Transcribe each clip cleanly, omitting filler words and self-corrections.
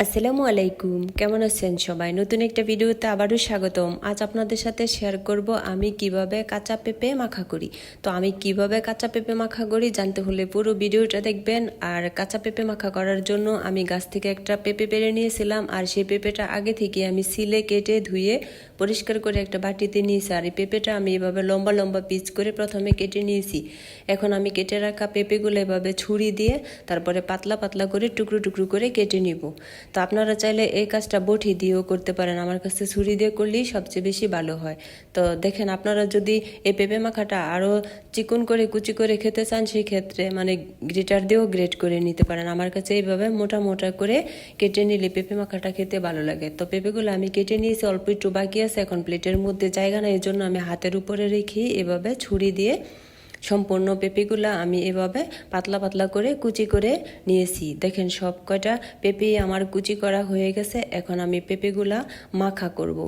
আসসালামু আলাইকুম, কেমন আছেন সবাই? নতুন একটা ভিডিওতে আবারও স্বাগতম। আজ আপনাদের সাথে শেয়ার করব আমি কিভাবে কাঁচা পেঁপে মাখা করি। তো আমি কিভাবে কাঁচা পেঁপে মাখা করি জানতে হলে পুরো ভিডিওটা দেখবেন। আর কাঁচা পেঁপে মাখা করার জন্য আমি গাছ থেকে একটা পেঁপে পেড়ে নিয়েছিলাম, আর সেই পেঁপেটা আগে থেকে আমি সিলে কেটে ধুয়ে পরিষ্কার করে একটা বাটিতে নিয়েছি। আর এই পেঁপেটা আমি এভাবে লম্বা লম্বা পিস করে প্রথমে কেটে নিয়েছি। এখন আমি কেটে রাখা পেঁপেগুলো এভাবে ছুরি দিয়ে তারপরে পাতলা পাতলা করে টুকরো টুকরো করে কেটে নিব। তো আপনারা চাইলে এই কাজটা বটি দিয়েও করতে পারেন, আমার কাছে ছুরি দিয়ে করলেই সবচেয়ে বেশি ভালো হয়। তো দেখেন, আপনারা যদি এই পেঁপে মাখাটা আরও চিকন করে কুচি করে খেতে চান সেই ক্ষেত্রে গ্রেটার দিয়েও গ্রেট করে নিতে পারেন। আমার কাছে এইভাবে মোটা মোটা করে কেটে নিলে পেঁপে মাখাটা খেতে ভালো লাগে। তো পেঁপেগুলো আমি কেটে নিয়েছি, অল্প একটু বাকি আছে। এখন প্লেটের মধ্যে জায়গা নেই, এই জন্য আমি হাতের উপরে রেখে এভাবে ছুরি দিয়ে সম্পূর্ণ পেঁপেগুলো আমি এভাবে পাতলা পাতলা করে কুচি করে নিয়েছি। দেখেন, সব কয়টা পেঁপে আমার কুচি করা হয়ে গেছে। এখন আমি পেঁপেগুলা মাখা করব।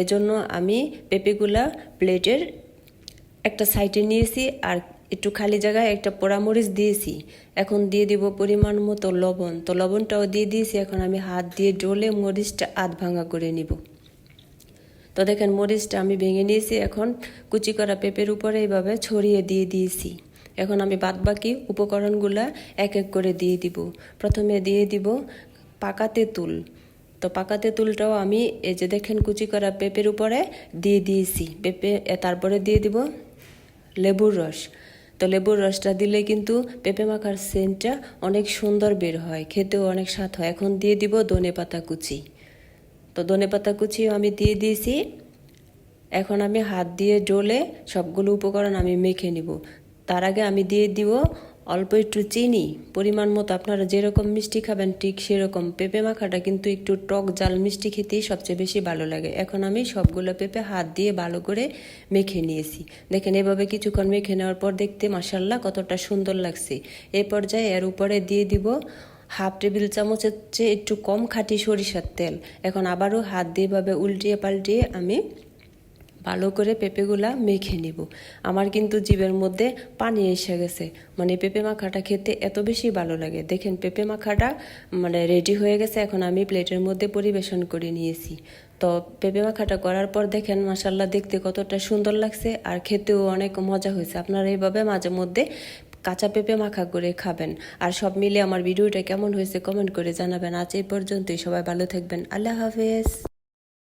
এজন্য আমি পেঁপেগুলা প্লেটের একটা সাইডে নিয়েছি, আর একটু খালি জায়গায় একটা পোড়ামরিচ দিয়েছি। এখন দিয়ে দিব পরিমাণ মতো লবণ। তো লবণটাও দিয়ে দিয়েছি। এখন আমি হাত দিয়ে ডলে মরিচটা আধ ভাঙা করে নিব। তো দেখেন, মরিচটা আমি ভেঙে নিয়েছি। এখন কুচি করা পেঁপের উপরে এইভাবে ছড়িয়ে দিয়ে দিয়েছি। এখন আমি বাদবাকি উপকরণগুলা এক এক করে দিয়ে দিব। প্রথমে দিয়ে দিব পাকা তেঁতুল। তো পাকা তেঁতুলটাও আমি এই যে দেখেন কুচি করা পেঁপের উপরে দিয়ে দিয়েছি। তারপরে দিয়ে দিব লেবুর রস। তো লেবুর রসটা দিলে কিন্তু পেঁপে মাখার সেন্টটা অনেক সুন্দর বের হয়, খেতেও অনেক স্বাদ হয়। এখন দিয়ে দিব ধনেপাতা কুচি। তো ধনেপাতা কুচিও আমি দিয়ে দিয়েছি। এখন আমি হাত দিয়ে ডলে সবগুলো উপকরণ আমি মেখে নিব। তার আগে আমি দিয়ে দিব অল্প একটু চিনি, পরিমাণ মতো। আপনারা যেরকম মিষ্টি খাবেন ঠিক সেরকম। পেঁপে মাখাটা কিন্তু একটু টক জাল মিষ্টি খেতেই সবচেয়ে বেশি ভালো লাগে। এখন আমি সবগুলো পেঁপে হাত দিয়ে ভালো করে মেখে নিয়েছি। দেখেন, এভাবে কিছুক্ষণ মেখে নেওয়ার পর দেখতে মাশাআল্লাহ কতটা সুন্দর লাগছে। এই পর্যায়ে এর উপরে দিয়ে দিব হাফ টেবিল চামচের চেয়ে একটু কম খাঁটি সরিষার তেল। এখন আবারও হাত দিয়ে এভাবে উল্টিয়ে পাল্টিয়ে আমি ভালো করে পেঁপেগুলা মেখে নিব। আমার কিন্তু জিভের মধ্যে পানি এসে গেছে, পেঁপে মাখাটা খেতে এত বেশি ভালো লাগে। দেখেন, পেঁপে মাখাটা রেডি হয়ে গেছে। এখন আমি প্লেটের মধ্যে পরিবেশন করে নিয়েছি। তো পেঁপে মাখাটা করার পর দেখেন মাশাআল্লাহ দেখতে কতটা সুন্দর লাগছে, আর খেতেও অনেক মজা হয়েছে। আপনারা এইভাবে মাঝে মধ্যে কাঁচা পেঁপে মাখা করে খাবেন। আর সব মিলে আমার ভিডিওটা কেমন হয়েছে কমেন্ট করে জানাবেন। আজ এই পর্যন্তই, সবাই ভালো থাকবেন। আল্লাহ হাফেজ।